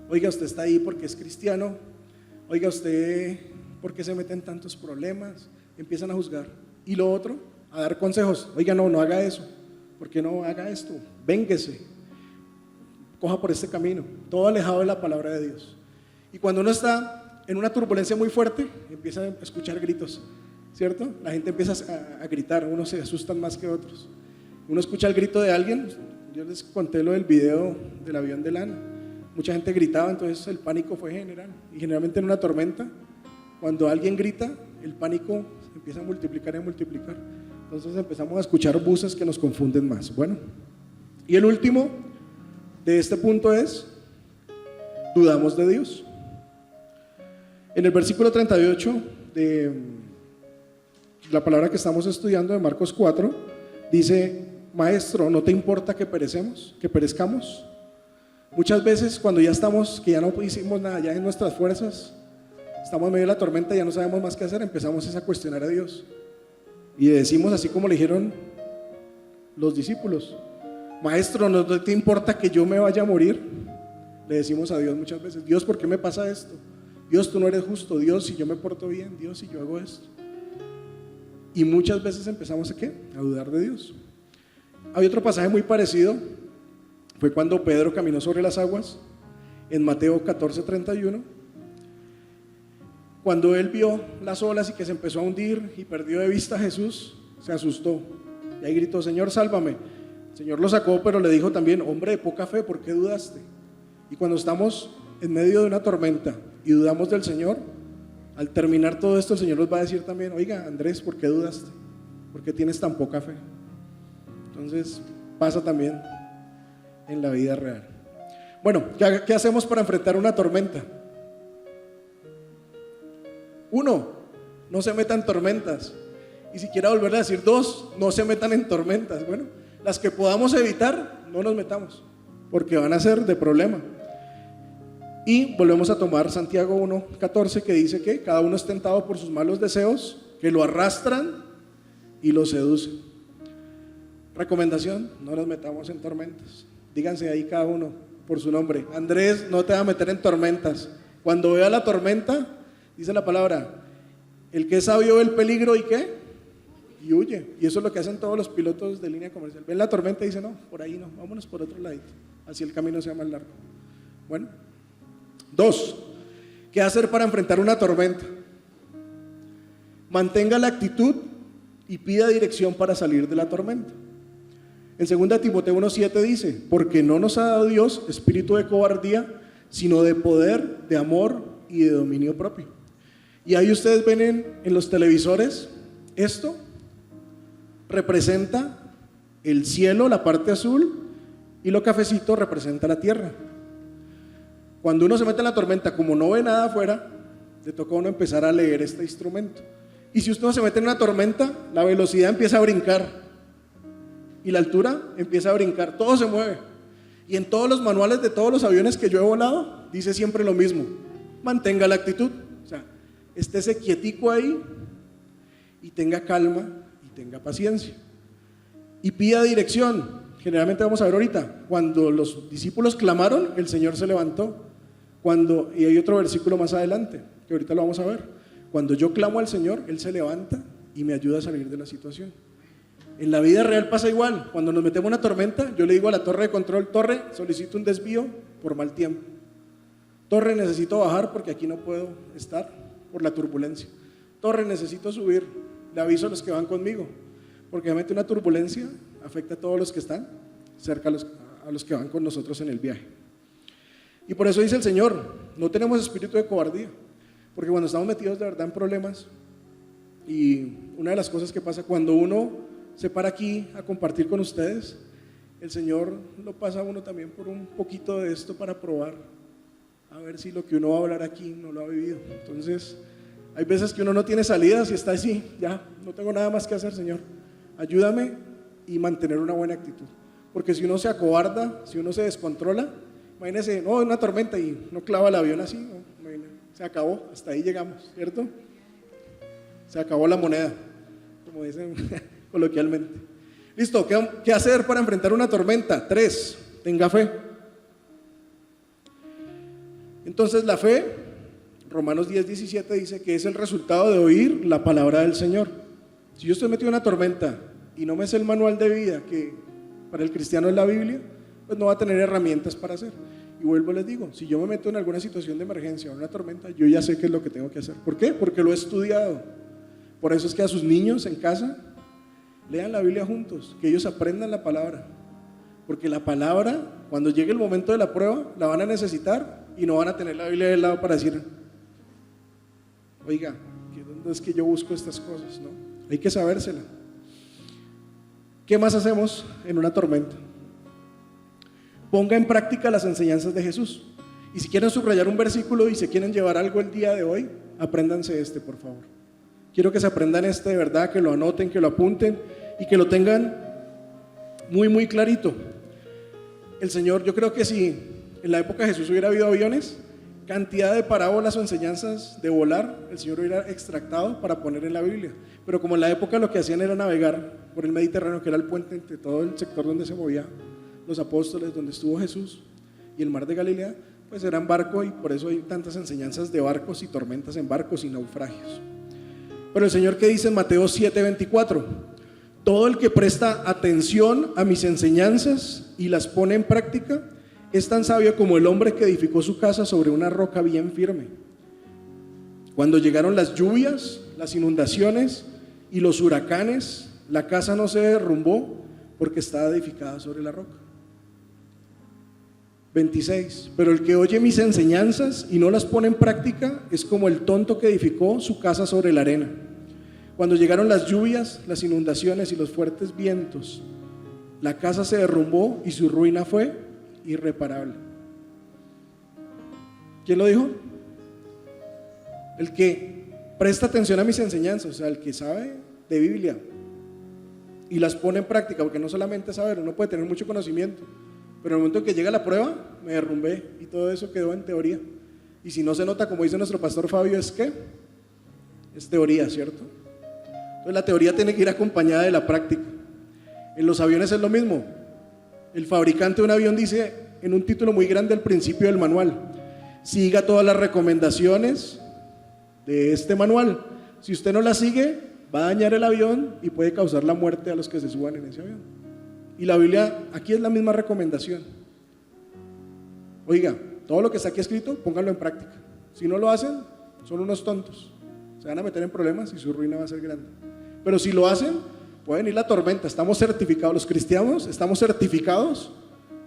oiga, usted está ahí porque es cristiano, oiga, usted, ¿por qué se mete en tantos problemas? Empiezan a juzgar. Y lo otro, a dar consejos, oiga, no haga eso, ¿por qué no haga esto? Vénguese, coja por este camino, todo alejado de la palabra de Dios. Y cuando uno está en una turbulencia muy fuerte, empieza a escuchar gritos, ¿cierto? La gente empieza a gritar, unos se asustan más que otros. Uno escucha el grito de alguien, yo les conté lo del video del avión de lana, mucha gente gritaba, entonces el pánico fue general. Y generalmente en una tormenta, cuando alguien grita, el pánico empieza a multiplicar y a multiplicar. Entonces empezamos a escuchar voces que nos confunden más. Bueno, y el último de este punto es, dudamos de Dios. En el versículo 38 de la palabra que estamos estudiando de Marcos 4, dice, Maestro, ¿no te importa que perezcamos? Muchas veces cuando ya estamos, que ya no hicimos nada, ya en nuestras fuerzas, estamos en medio de la tormenta, ya no sabemos más qué hacer, empezamos a cuestionar a Dios. Y decimos así como le dijeron los discípulos, Maestro, ¿no te importa que yo me vaya a morir? Le decimos a Dios muchas veces, Dios, ¿por qué me pasa esto? Dios, tú no eres justo. Dios, si yo me porto bien. Dios, si yo hago esto. Y muchas veces empezamos a dudar de Dios. Hay otro pasaje muy parecido, fue cuando Pedro caminó sobre las aguas, en Mateo 14:31, cuando él vio las olas y que se empezó a hundir y perdió de vista a Jesús, se asustó y ahí gritó, Señor, sálvame. El Señor lo sacó, pero le dijo también, hombre de poca fe, ¿por qué dudaste? Y cuando estamos en medio de una tormenta y dudamos del Señor, al terminar todo esto el Señor nos va a decir también, oiga, Andrés, ¿por qué dudaste? ¿Por qué tienes tan poca fe? Entonces pasa también en la vida real. Bueno, ¿qué hacemos para enfrentar una tormenta? 1, no se metan en tormentas. Y si quiero volver a decir 2, no se metan en tormentas. Bueno, las que podamos evitar, no nos metamos, porque van a ser de problema. Y volvemos a tomar Santiago 1:14, que dice que cada uno es tentado por sus malos deseos, que lo arrastran y lo seducen. Recomendación, no nos metamos en tormentas. Díganse ahí cada uno, por su nombre. Andrés, no te va a meter en tormentas. Cuando vea la tormenta, dice la palabra, el que es sabio ve el peligro y ¿qué? Y huye. Y eso es lo que hacen todos los pilotos de línea comercial. Ven la tormenta y dicen, no, por ahí no, vámonos por otro lado. Así el camino sea más largo. Bueno. 2. ¿Qué hacer para enfrentar una tormenta? Mantenga la actitud y pida dirección para salir de la tormenta. En 2 Timoteo 1:7 dice, porque no nos ha dado Dios espíritu de cobardía, sino de poder, de amor y de dominio propio. Y ahí ustedes ven en los televisores, esto representa el cielo, la parte azul, y lo cafecito representa la tierra. Cuando uno se mete en la tormenta, como no ve nada afuera, le toca a uno empezar a leer este instrumento. Y si usted se mete en una tormenta, la velocidad empieza a brincar y la altura empieza a brincar, todo se mueve. Y en todos los manuales de todos los aviones que yo he volado, dice siempre lo mismo, mantenga la actitud, o sea, estése quietico ahí y tenga calma y tenga paciencia. Y pida dirección. Generalmente vamos a ver ahorita, cuando los discípulos clamaron, el Señor se levantó. Y hay otro versículo más adelante, que ahorita lo vamos a ver. Cuando yo clamo al Señor, Él se levanta y me ayuda a salir de la situación. En la vida real pasa igual. Cuando nos metemos en una tormenta, yo le digo a la torre de control, torre, solicito un desvío por mal tiempo. Torre, necesito bajar porque aquí no puedo estar por la turbulencia. Torre, necesito subir. Le aviso a los que van conmigo, porque obviamente una turbulencia afecta a todos los que están cerca a los que van con nosotros en el viaje. Y por eso dice el Señor, no tenemos espíritu de cobardía, porque cuando estamos metidos de verdad en problemas, y una de las cosas que pasa cuando uno se para aquí a compartir con ustedes, el Señor lo pasa a uno también por un poquito de esto para probar, a ver si lo que uno va a hablar aquí no lo ha vivido. Entonces, hay veces que uno no tiene salidas y está así, ya, no tengo nada más que hacer, Señor, ayúdame y mantener una buena actitud. Porque si uno se acobarda, si uno se descontrola, imagínese, no, una tormenta y no clava el avión así, no, se acabó, hasta ahí llegamos, ¿cierto? Se acabó la moneda, como dicen coloquialmente. Listo, ¿qué hacer para enfrentar una tormenta? 3, tenga fe. Entonces la fe, Romanos 10:17 dice que es el resultado de oír la palabra del Señor. Si yo estoy metido en una tormenta y no me sé el manual de vida que para el cristiano es la Biblia, pues no va a tener herramientas para hacer. Y vuelvo y les digo, si yo me meto en alguna situación de emergencia o en una tormenta, yo ya sé qué es lo que tengo que hacer. ¿Por qué? Porque lo he estudiado. Por eso es que a sus niños en casa lean la Biblia juntos, que ellos aprendan la palabra. Porque la palabra, cuando llegue el momento de la prueba, la van a necesitar y no van a tener la Biblia del lado para decir, oiga, ¿dónde es que yo busco estas cosas? ¿No? Hay que sabérsela. ¿Qué más hacemos en una tormenta? Ponga en práctica las enseñanzas de Jesús. Y si quieren subrayar un versículo y se quieren llevar algo el día de hoy, apréndanse este, por favor. Quiero que se aprendan este de verdad, que lo anoten, que lo apunten y que lo tengan muy, muy clarito. El Señor, yo creo que si en la época de Jesús hubiera habido aviones, cantidad de parábolas o enseñanzas de volar, el Señor hubiera extractado para poner en la Biblia. Pero como en la época lo que hacían era navegar por el Mediterráneo, que era el puente entre todo el sector donde se movía los apóstoles, donde estuvo Jesús, y el mar de Galilea, pues era en barco, y por eso hay tantas enseñanzas de barcos y tormentas en barcos y naufragios. Pero el Señor, que dice en Mateo 7:24, todo el que presta atención a mis enseñanzas y las pone en práctica es tan sabio como el hombre que edificó su casa sobre una roca bien firme. Cuando llegaron las lluvias, las inundaciones y los huracanes, la casa no se derrumbó porque estaba edificada sobre la roca. 26. Pero el que oye mis enseñanzas y no las pone en práctica es como el tonto que edificó su casa sobre la arena. Cuando llegaron las lluvias, las inundaciones y los fuertes vientos, la casa se derrumbó y su ruina fue irreparable. ¿Quién lo dijo? El que presta atención a mis enseñanzas, o sea, el que sabe de Biblia y las pone en práctica, porque no solamente saber, uno puede tener mucho conocimiento, pero en el momento que llega la prueba, me derrumbé y todo eso quedó en teoría. Y si no se nota, como dice nuestro pastor Fabio, es que es teoría, ¿cierto? Entonces la teoría tiene que ir acompañada de la práctica. En los aviones es lo mismo. El fabricante de un avión dice, en un título muy grande al principio del manual: siga todas las recomendaciones de este manual. Si usted no las sigue, va a dañar el avión y puede causar la muerte a los que se suban en ese avión. Y la Biblia, aquí es la misma recomendación. Oiga, todo lo que está aquí escrito, pónganlo en práctica. Si no lo hacen, son unos tontos. Se van a meter en problemas y su ruina va a ser grande. Pero si lo hacen, puede venir la tormenta. Estamos certificados, los cristianos estamos certificados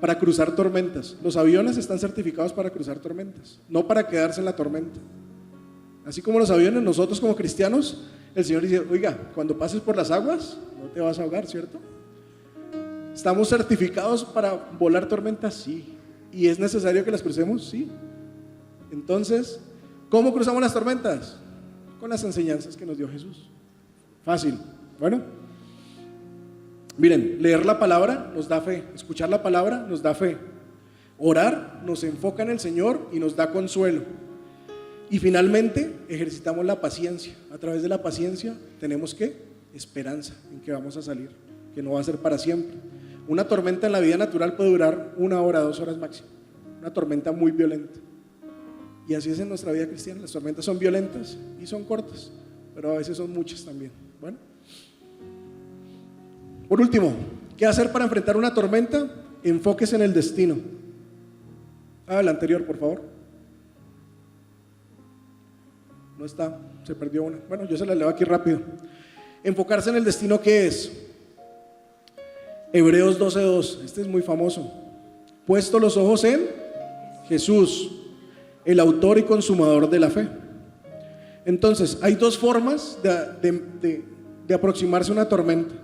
para cruzar tormentas. Los aviones están certificados para cruzar tormentas, no para quedarse en la tormenta. Así como los aviones, nosotros como cristianos, el Señor dice: oiga, cuando pases por las aguas, no te vas a ahogar, ¿cierto? ¿Estamos certificados para volar tormentas? Sí. ¿Y es necesario que las crucemos? Sí. Entonces, ¿cómo cruzamos las tormentas? Con las enseñanzas que nos dio Jesús. Fácil. Bueno, miren, leer la palabra nos da fe, escuchar la palabra nos da fe, orar nos enfoca en el Señor y nos da consuelo. Y finalmente ejercitamos la paciencia. A través de la paciencia tenemos ¿qué? Esperanza en que vamos a salir, que no va a ser para siempre. Una tormenta en la vida natural puede durar 1 hora, 2 horas máximo. Una tormenta muy violenta. Y así es en nuestra vida cristiana. Las tormentas son violentas y son cortas, pero a veces son muchas también. Bueno, por último, ¿qué hacer para enfrentar una tormenta? Enfóquese en el destino. La anterior, por favor. No está, se perdió una. Bueno, yo se la leo aquí rápido. Enfocarse en el destino, ¿qué es? Hebreos 12:2, este es muy famoso. Puesto los ojos en Jesús, el autor y consumador de la fe. Entonces, hay dos formas de aproximarse a una tormenta: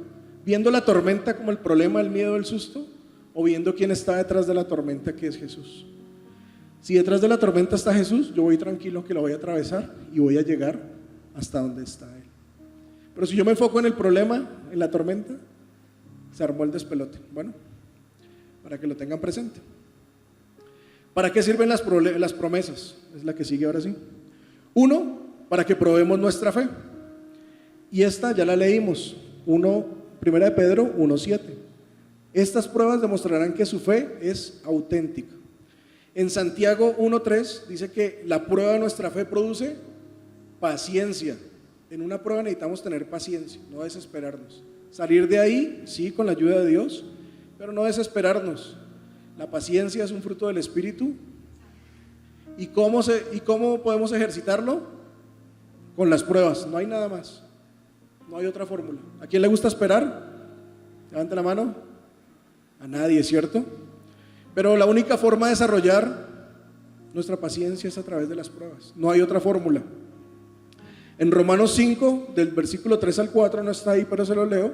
viendo la tormenta como el problema, el miedo, el susto, o viendo quién está detrás de la tormenta, que es Jesús. Si detrás de la tormenta está Jesús, yo voy tranquilo que lo voy a atravesar y voy a llegar hasta donde está Él. Pero si yo me enfoco en el problema, en la tormenta, se armó el despelote. Bueno, para que lo tengan presente. ¿Para qué sirven las promesas? Es la que sigue ahora sí. 1, para que probemos nuestra fe. Y esta ya la leímos, 1 de Pedro 1:7. Estas pruebas demostrarán que su fe es auténtica. En Santiago 1:3 dice que la prueba de nuestra fe produce paciencia. En una prueba necesitamos tener paciencia, no desesperarnos. Salir de ahí, sí, con la ayuda de Dios, pero no desesperarnos. La paciencia es un fruto del Espíritu. ¿Y cómo podemos ejercitarlo? Con las pruebas, no hay nada más. No hay otra fórmula. ¿A quién le gusta esperar? Levante la mano. A nadie, ¿cierto? Pero la única forma de desarrollar nuestra paciencia es a través de las pruebas. No hay otra fórmula. En Romanos 5, del versículo 3 al 4, no está ahí, pero se lo leo,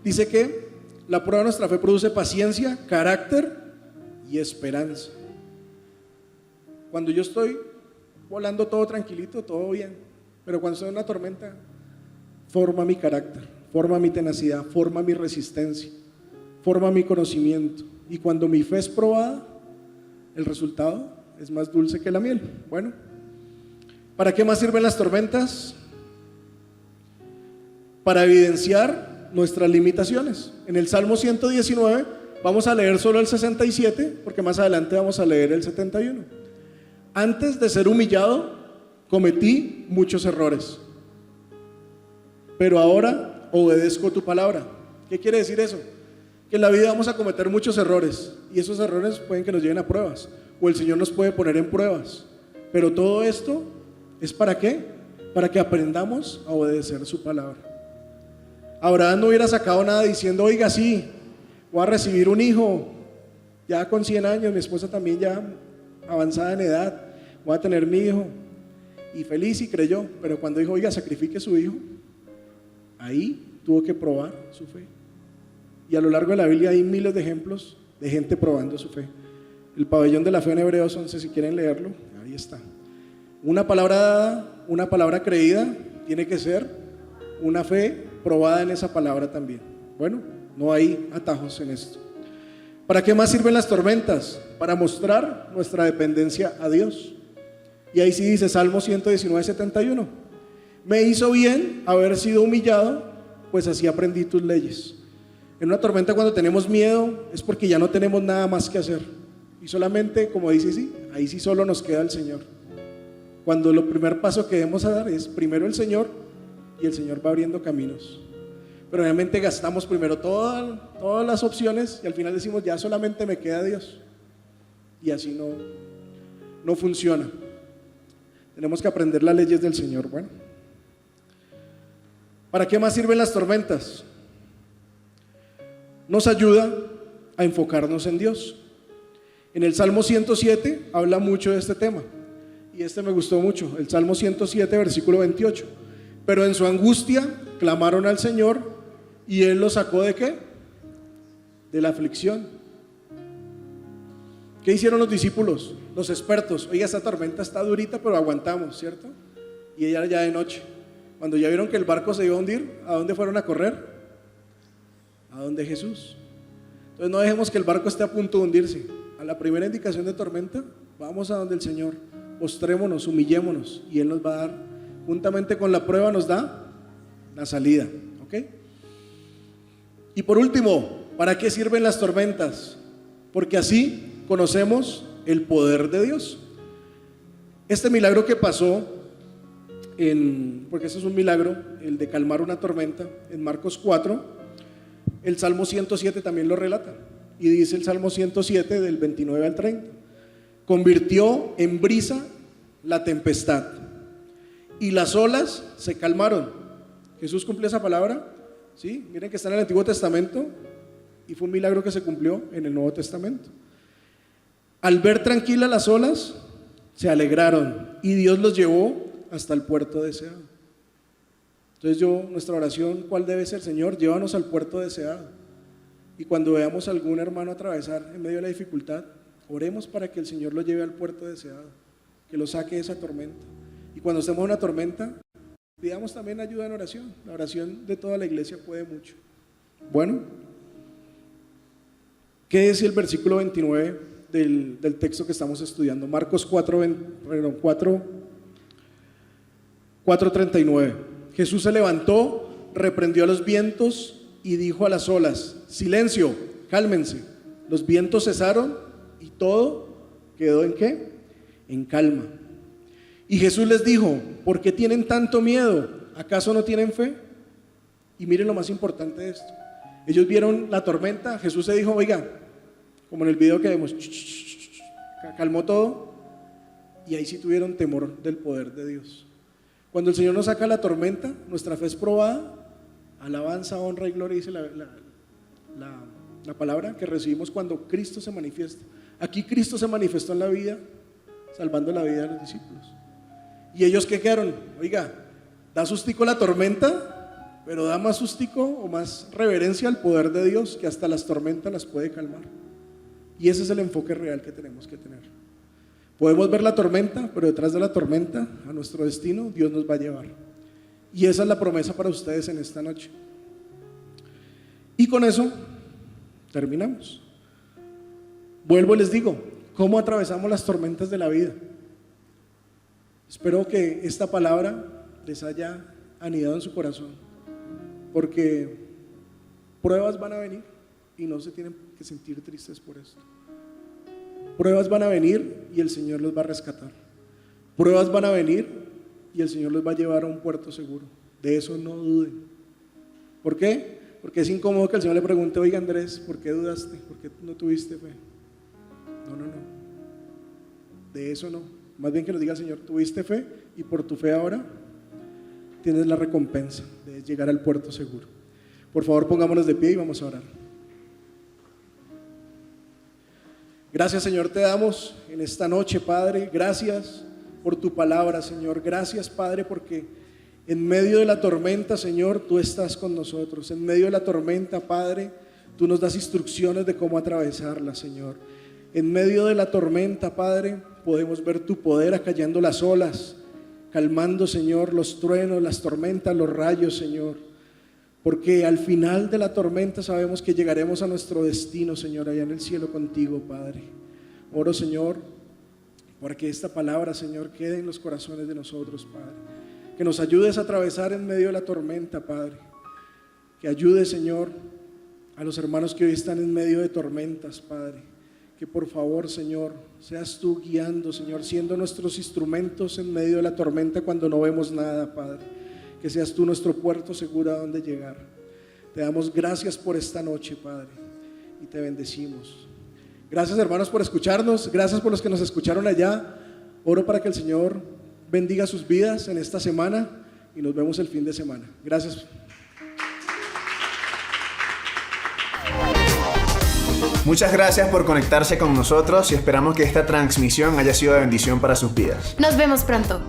dice que la prueba de nuestra fe produce paciencia, carácter y esperanza. Cuando yo estoy volando todo tranquilito, todo bien, pero cuando estoy en una tormenta, forma mi carácter, forma mi tenacidad, forma mi resistencia, forma mi conocimiento. Y cuando mi fe es probada, el resultado es más dulce que la miel. Bueno, ¿para qué más sirven las tormentas? Para evidenciar nuestras limitaciones. En el Salmo 119 vamos a leer solo el 67, porque más adelante vamos a leer el 71. Antes de ser humillado, cometí muchos errores, pero ahora obedezco tu palabra. ¿Qué quiere decir eso? Que en la vida vamos a cometer muchos errores, y esos errores pueden que nos lleven a pruebas, o el Señor nos puede poner en pruebas. Pero todo esto es ¿para qué? Para que aprendamos a obedecer su palabra. Abraham no hubiera sacado nada diciendo: oiga, sí, voy a recibir un hijo ya con 100 años, mi esposa también ya avanzada en edad, voy a tener mi hijo, y feliz, y creyó. Pero cuando dijo: oiga, sacrifique su hijo, ahí tuvo que probar su fe. Y a lo largo de la Biblia hay miles de ejemplos de gente probando su fe. El pabellón de la fe en Hebreos 11, si quieren leerlo, ahí está. Una palabra dada, una palabra creída, tiene que ser una fe probada en esa palabra también. Bueno, no hay atajos en esto. ¿Para qué más sirven las tormentas? Para mostrar nuestra dependencia a Dios. Y ahí sí dice Salmo 119:71. Me hizo bien haber sido humillado, pues así aprendí tus leyes. En una tormenta, cuando tenemos miedo, es porque ya no tenemos nada más que hacer. Y solamente, como dice, sí, ahí sí solo nos queda el Señor. Cuando el primer paso que debemos dar es primero el Señor, y el Señor va abriendo caminos. Pero realmente gastamos primero todas las opciones y al final decimos, ya solamente me queda Dios. Y así no funciona. Tenemos que aprender las leyes del Señor. Bueno, ¿para qué más sirven las tormentas? Nos ayuda a enfocarnos en Dios. En el Salmo 107 habla mucho de este tema. Y este me gustó mucho, el Salmo 107, versículo 28. Pero en su angustia clamaron al Señor y Él los sacó ¿de qué? De la aflicción. ¿Qué hicieron los discípulos? Los expertos. Oiga, esta tormenta está durita, pero aguantamos, ¿cierto? Y ella ya de noche. Cuando ya vieron que el barco se iba a hundir, ¿a dónde fueron a correr? A donde Jesús. Entonces no dejemos que el barco esté a punto de hundirse. A la primera indicación de tormenta, vamos a donde el Señor. Postrémonos, humillémonos y Él nos va a dar, juntamente con la prueba nos da la salida, ¿ok? Y por último, ¿para qué sirven las tormentas? Porque así conocemos el poder de Dios. Este milagro que pasó, porque este es un milagro, el de calmar una tormenta, en Marcos 4, el Salmo 107 también lo relata. Y dice el Salmo 107 del 29 al 30. Convirtió en brisa la tempestad y las olas se calmaron. Jesús cumplió esa palabra, ¿sí? Miren que está en el Antiguo Testamento y fue un milagro que se cumplió en el Nuevo Testamento. Al ver tranquilas las olas, se alegraron y Dios los llevó hasta el puerto deseado. Entonces nuestra oración, ¿cuál debe ser? Señor, llévanos al puerto deseado. Y cuando veamos a algún hermano atravesar en medio de la dificultad, oremos para que el Señor lo lleve al puerto deseado, que lo saque de esa tormenta. Y cuando estemos en una tormenta, pidamos también ayuda en oración. La oración de toda la iglesia puede mucho. Bueno, ¿qué dice el versículo 29 del texto que estamos estudiando? Marcos 4:39. Jesús se levantó, reprendió a los vientos y dijo a las olas: silencio, cálmense. Los vientos cesaron y todo quedó ¿en qué? En calma. Y Jesús les dijo: ¿por qué tienen tanto miedo? ¿Acaso no tienen fe? Y miren lo más importante de esto. Ellos vieron la tormenta, Jesús se dijo, oiga, como en el video que vemos, calmó todo, y ahí sí tuvieron temor del poder de Dios. Cuando el Señor nos saca la tormenta, nuestra fe es probada. Alabanza, honra y gloria, dice la palabra que recibimos cuando Cristo se manifiesta. Aquí Cristo se manifestó en la vida, salvando la vida de los discípulos. Y ellos ¿qué quedaron? Oiga, da sustico la tormenta, pero da más sustico o más reverencia al poder de Dios, que hasta las tormentas las puede calmar. Y ese es el enfoque real que tenemos que tener. Podemos ver la tormenta, pero detrás de la tormenta, a nuestro destino, Dios nos va a llevar. Y esa es la promesa para ustedes en esta noche. Y con eso terminamos. Vuelvo y les digo, ¿cómo atravesamos las tormentas de la vida? Espero que esta palabra les haya anidado en su corazón, porque pruebas van a venir y no se tienen que sentir tristes por esto. Pruebas van a venir y el Señor los va a rescatar. Pruebas van a venir y el Señor los va a llevar a un puerto seguro. De eso no duden. ¿Por qué? Porque es incómodo que el Señor le pregunte: oiga Andrés, ¿por qué dudaste? ¿Por qué no tuviste fe? No. De eso no. Más bien que nos diga el Señor: tuviste fe y por tu fe ahora tienes la recompensa de llegar al puerto seguro. Por favor, pongámonos de pie y vamos a orar. Gracias, Señor, te damos en esta noche, Padre. Gracias por tu palabra, Señor. Gracias, Padre, porque en medio de la tormenta, Señor, tú estás con nosotros. En medio de la tormenta, Padre, tú nos das instrucciones de cómo atravesarla, Señor. En medio de la tormenta, Padre, podemos ver tu poder acallando las olas, calmando, Señor, los truenos, las tormentas, los rayos, Señor. Porque al final de la tormenta sabemos que llegaremos a nuestro destino, Señor, allá en el cielo contigo, Padre. Oro, Señor, para que esta palabra, Señor, quede en los corazones de nosotros, Padre. Que nos ayudes a atravesar en medio de la tormenta, Padre. Que ayude, Señor, a los hermanos que hoy están en medio de tormentas, Padre. que por favor, Señor, seas tú guiando, Señor, siendo nuestros instrumentos en medio de la tormenta cuando no vemos nada, Padre. Que seas tú nuestro puerto seguro a donde llegar. Te damos gracias por esta noche, Padre, y te bendecimos. Gracias, hermanos, por escucharnos. Gracias por los que nos escucharon allá. Oro para que el Señor bendiga sus vidas en esta semana y nos vemos el fin de semana. Gracias. Muchas gracias por conectarse con nosotros y esperamos que esta transmisión haya sido de bendición para sus vidas. Nos vemos pronto.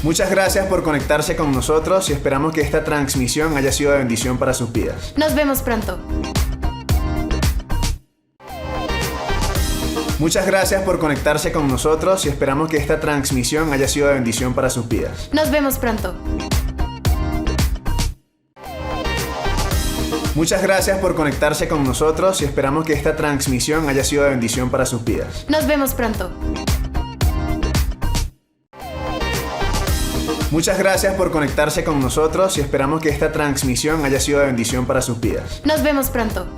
Muchas gracias por conectarse con nosotros y esperamos que esta transmisión haya sido de bendición para sus vidas. Nos vemos pronto. Muchas gracias por conectarse con nosotros y esperamos que esta transmisión haya sido de bendición para sus vidas. Nos vemos pronto. Muchas gracias por conectarse con nosotros y esperamos que esta transmisión haya sido de bendición para sus vidas. Nos vemos pronto. Muchas gracias por conectarse con nosotros y esperamos que esta transmisión haya sido de bendición para sus vidas. Nos vemos pronto.